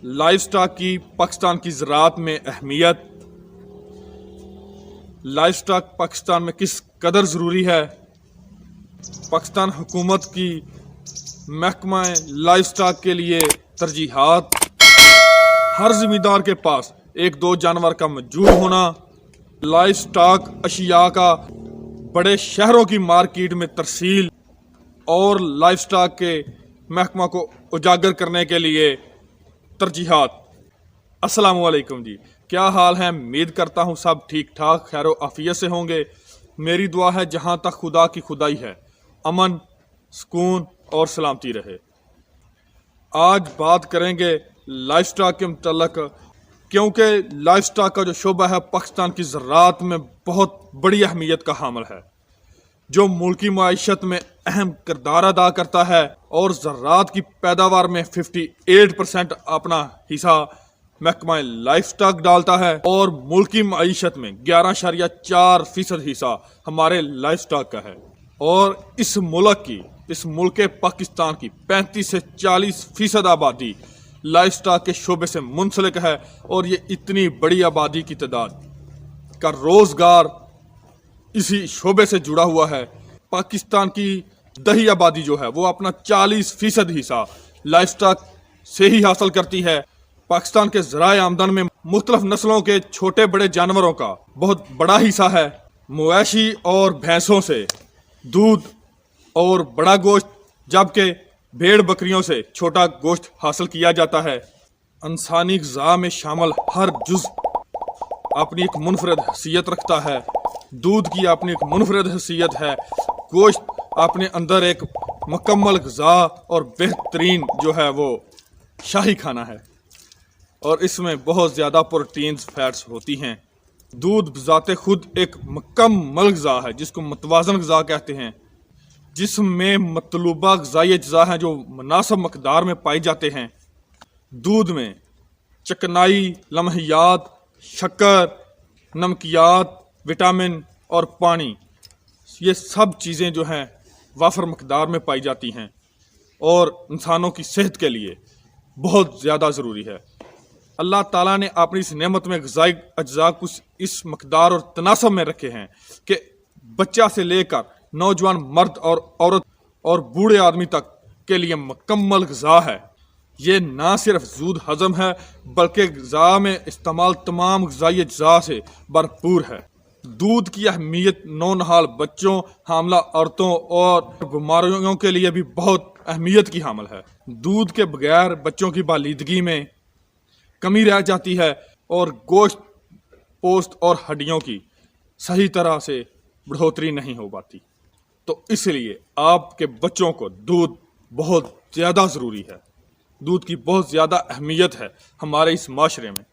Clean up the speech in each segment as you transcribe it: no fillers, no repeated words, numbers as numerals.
Life stock کی پاکستان کی زراعت میں اہمیت، لائف سٹاک پاکستان میں کس قدر ضروری ہے، پاکستان حکومت کی محکمہ لائف سٹاک کے لیے ترجیحات، ہر ذمہ دار کے پاس ایک دو جانور کا موجود ہونا، لائف سٹاک اشیاء کا بڑے شہروں کی مارکیٹ میں ترسیل اور لائف سٹاک کے محکمہ کو اجاگر کرنے کے لیے ترجیحات۔ السلام علیکم جی، کیا حال ہے؟ امید کرتا ہوں سب ٹھیک ٹھاک خیر و عافیت سے ہوں گے۔ میری دعا ہے جہاں تک خدا کی خدائی ہے امن، سکون اور سلامتی رہے۔ آج بات کریں گے لائف سٹاک کے متعلق، کیونکہ لائف سٹاک کا جو شعبہ ہے پاکستان کی زراعت میں بہت بڑی اہمیت کا حامل ہے، جو ملکی معیشت میں اہم کردار ادا کرتا ہے اور زراعت کی پیداوار میں 58% اپنا حصہ محکمہ لائف سٹاک ڈالتا ہے، اور ملکی معیشت میں 11.4% حصہ ہمارے لائف سٹاک کا ہے، اور اس ملک پاکستان کی 35 سے 40% آبادی لائف سٹاک کے شعبے سے منسلک ہے، اور یہ اتنی بڑی آبادی کی تعداد کا روزگار اسی شعبے سے جڑا ہوا ہے۔ پاکستان کی دیہی آبادی جو ہے وہ اپنا 40% حصہ لائف سٹاک سے ہی حاصل کرتی ہے۔ پاکستان کے ذرائع آمدن میں مختلف نسلوں کے چھوٹے بڑے جانوروں کا بہت بڑا حصہ ہے۔ مویشی اور بھینسوں سے دودھ اور بڑا گوشت، جبکہ بھیڑ بکریوں سے چھوٹا گوشت حاصل کیا جاتا ہے۔ انسانی غذا میں شامل ہر جز اپنی ایک منفرد حیثیت رکھتا ہے۔ دودھ کی اپنی ایک منفرد حیثیت ہے۔ گوشت اپنے اندر ایک مکمل غذا اور بہترین جو ہے وہ شاہی کھانا ہے، اور اس میں بہت زیادہ پروٹینز فیٹس ہوتی ہیں۔ دودھ بذات خود ایک مکمل غذا ہے جس کو متوازن غذا کہتے ہیں، جس میں مطلوبہ غذائی اجزاء ہیں جو مناسب مقدار میں پائے جاتے ہیں۔ دودھ میں چکنائی، لمحیات، شکر، نمکیات، وٹامن اور پانی، یہ سب چیزیں جو ہیں وافر مقدار میں پائی جاتی ہیں اور انسانوں کی صحت کے لیے بہت زیادہ ضروری ہے۔ اللہ تعالیٰ نے اپنی اس نعمت میں غذائی اجزاء کچھ اس مقدار اور تناسب میں رکھے ہیں کہ بچہ سے لے کر نوجوان مرد اور عورت اور بوڑھے آدمی تک کے لیے مکمل غذا ہے۔ یہ نہ صرف زود ہضم ہے بلکہ غذا میں استعمال تمام غذائی اجزاء سے بھرپور ہے۔ دودھ کی اہمیت نونہال بچوں، حاملہ عورتوں اور بیماریوں کے لیے بھی بہت اہمیت کی حامل ہے۔ دودھ کے بغیر بچوں کی بالیدگی میں کمی رہ جاتی ہے اور گوشت، پوست اور ہڈیوں کی صحیح طرح سے بڑھوتری نہیں ہو پاتی۔ تو اس لیے آپ کے بچوں کو دودھ بہت زیادہ ضروری ہے۔ دودھ کی بہت زیادہ اہمیت ہے ہمارے اس معاشرے میں۔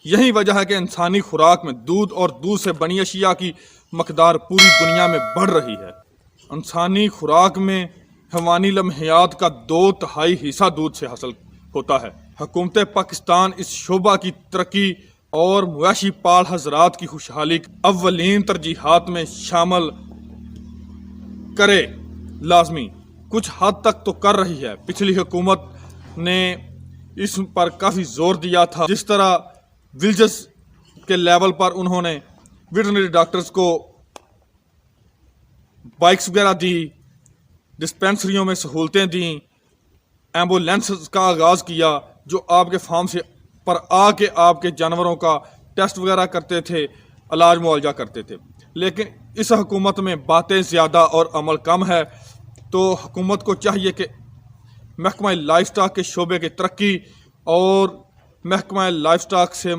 یہی وجہ ہے کہ انسانی خوراک میں دودھ اور دودھ سے بنی اشیاء کی مقدار پوری دنیا میں بڑھ رہی ہے۔ انسانی خوراک میں حیوانی لمحیات کا 2/3 حصہ دودھ سے حاصل ہوتا ہے۔ حکومت پاکستان اس شعبہ کی ترقی اور مویشی پال حضرات کی خوشحالی اولین ترجیحات میں شامل کرے لازمی، کچھ حد تک تو کر رہی ہے۔ پچھلی حکومت نے اس پر کافی زور دیا تھا، جس طرح ولیجز کے لیول پر انہوں نے ویٹرنری ڈاکٹرز کو بائکس وغیرہ دی، ڈسپینسریوں میں سہولتیں دیں، ایمبولینسز کا آغاز کیا جو آپ کے فارم سے پر آ کے آپ کے جانوروں کا ٹیسٹ وغیرہ کرتے تھے، علاج معالجہ کرتے تھے۔ لیکن اس حکومت میں باتیں زیادہ اور عمل کم ہے، تو حکومت کو چاہیے کہ محکمہ لائف سٹاک کے شعبے کی ترقی اور محکمہ لائف سٹاک سے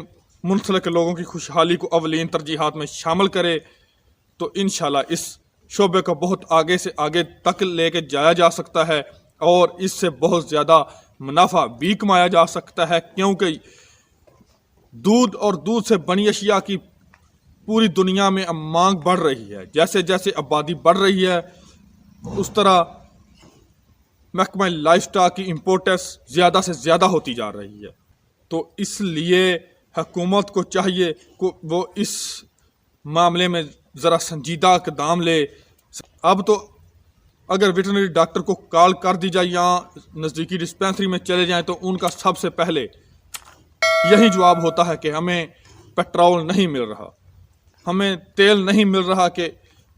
منسلک لوگوں کی خوشحالی کو اولین ترجیحات میں شامل کرے، تو انشاءاللہ اس شعبے کو بہت آگے سے آگے تک لے کے جایا جا سکتا ہے، اور اس سے بہت زیادہ منافع بھی کمایا جا سکتا ہے، کیونکہ دودھ اور دودھ سے بنی اشیاء کی پوری دنیا میں مانگ بڑھ رہی ہے۔ جیسے جیسے آبادی بڑھ رہی ہے اس طرح محکمہ لائف سٹاک کی امپورٹنس زیادہ سے زیادہ ہوتی جا رہی ہے۔ تو اس لیے حکومت کو چاہیے کہ وہ اس معاملے میں ذرا سنجیدہ اقدام لے۔ اب تو اگر ویٹرنری ڈاکٹر کو کال کر دی جائے یا نزدیکی ڈسپینسری میں چلے جائیں تو ان کا سب سے پہلے یہی جواب ہوتا ہے کہ ہمیں پیٹرول نہیں مل رہا، ہمیں تیل نہیں مل رہا کہ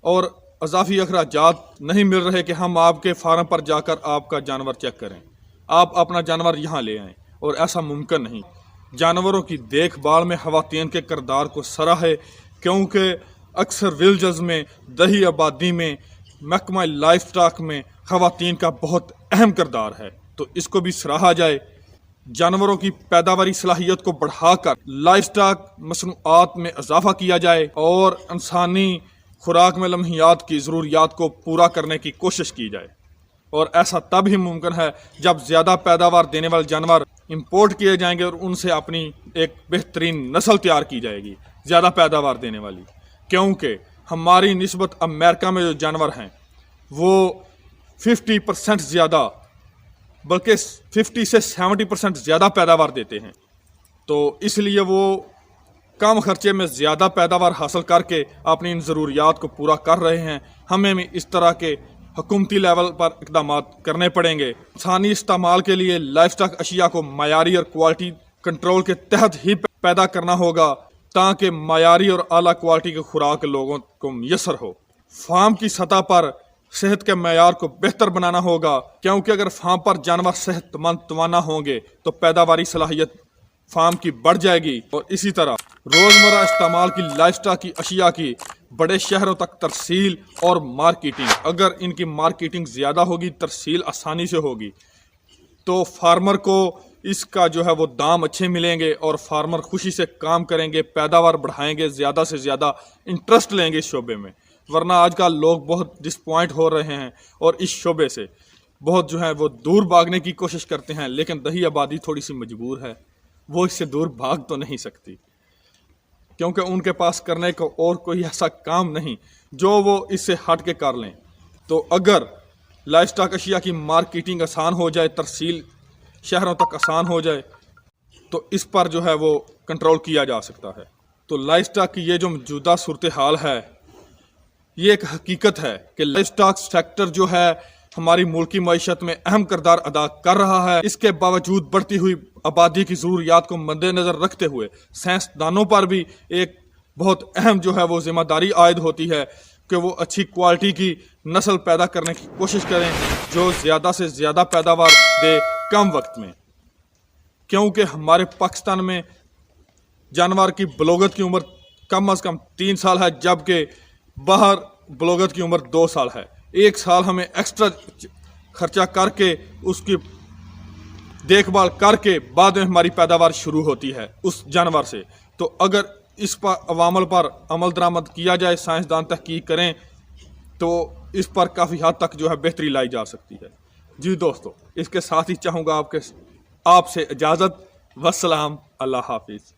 اور اضافی اخراجات نہیں مل رہے کہ ہم آپ کے فارم پر جا کر آپ کا جانور چیک کریں، آپ اپنا جانور یہاں لے آئیں، اور ایسا ممکن نہیں۔ جانوروں کی دیکھ بھال میں خواتین کے کردار کو سراہے، کیونکہ اکثر ولیجز میں، دیہی آبادی میں، محکمہ لائف سٹاک میں خواتین کا بہت اہم کردار ہے، تو اس کو بھی سراہا جائے۔ جانوروں کی پیداواری صلاحیت کو بڑھا کر لائف سٹاک مصنوعات میں اضافہ کیا جائے اور انسانی خوراک میں لمحیات کی ضروریات کو پورا کرنے کی کوشش کی جائے، اور ایسا تب ہی ممکن ہے جب زیادہ پیداوار دینے والے جانور امپورٹ کیے جائیں گے اور ان سے اپنی ایک بہترین نسل تیار کی جائے گی زیادہ پیداوار دینے والی، کیونکہ ہماری نسبت امریکہ میں جو جانور ہیں وہ 50% زیادہ، بلکہ 50 سے 70% زیادہ پیداوار دیتے ہیں، تو اس لیے وہ کم خرچے میں زیادہ پیداوار حاصل کر کے اپنی ان ضروریات کو پورا کر رہے ہیں۔ ہمیں بھی اس طرح کے حکومتی لیول پر اقدامات کرنے پڑیں گے۔ انسانی استعمال کے لیے لائف سٹاک اشیاء کو معیاری اور کوالٹی کنٹرول کے تحت ہی پیدا کرنا ہوگا تاکہ معیاری اور اعلیٰ کوالٹی کی خوراک لوگوں کو میسر ہو۔ فارم کی سطح پر صحت کے معیار کو بہتر بنانا ہوگا، کیونکہ اگر فارم پر جانور صحت مند توانا ہوں گے تو پیداواری صلاحیت فارم کی بڑھ جائے گی، اور اسی طرح روزمرہ استعمال کی لائف سٹاک کی اشیاء کی بڑے شہروں تک ترسیل اور مارکیٹنگ، اگر ان کی مارکیٹنگ زیادہ ہوگی، ترسیل آسانی سے ہوگی، تو فارمر کو اس کا جو ہے وہ دام اچھے ملیں گے اور فارمر خوشی سے کام کریں گے، پیداوار بڑھائیں گے، زیادہ سے زیادہ انٹرسٹ لیں گے اس شعبے میں۔ ورنہ آج کل لوگ بہت ڈسپوائنٹ ہو رہے ہیں اور اس شعبے سے بہت جو ہے وہ دور بھاگنے کی کوشش کرتے ہیں، لیکن دیہی آبادی تھوڑی سی مجبور ہے، وہ اس سے دور بھاگ تو نہیں سکتی، کیونکہ ان کے پاس کرنے کو اور کوئی ایسا کام نہیں جو وہ اس سے ہٹ کے کر لیں۔ تو اگر لائف سٹاک اشیاء کی مارکیٹنگ آسان ہو جائے، ترسیل شہروں تک آسان ہو جائے، تو اس پر جو ہے وہ کنٹرول کیا جا سکتا ہے۔ تو لائف سٹاک کی یہ جو موجودہ صورتحال ہے، یہ ایک حقیقت ہے کہ لائف سٹاک سیکٹر جو ہے ہماری ملکی معیشت میں اہم کردار ادا کر رہا ہے۔ اس کے باوجود بڑھتی ہوئی آبادی کی ضروریات کو مد نظر رکھتے ہوئے سائنسدانوں پر بھی ایک بہت اہم جو ہے وہ ذمہ داری عائد ہوتی ہے کہ وہ اچھی کوالٹی کی نسل پیدا کرنے کی کوشش کریں جو زیادہ سے زیادہ پیداوار دے کم وقت میں، کیونکہ ہمارے پاکستان میں جانور کی بلوغت کی عمر کم از کم 3 سال ہے، جبکہ باہر بلوغت کی عمر 2 سال ہے۔ 1 سال ہمیں ایکسٹرا خرچہ کر کے اس کی دیکھ بھال کر کے بعد میں ہماری پیداوار شروع ہوتی ہے اس جانور سے۔ تو اگر اس پر عوامل پر عمل درآمد کیا جائے، سائنسدان تحقیق کریں، تو اس پر کافی حد تک جو ہے بہتری لائی جا سکتی ہے۔ جی دوستو، اس کے ساتھ ہی چاہوں گا آپ سے اجازت، والسلام، اللہ حافظ۔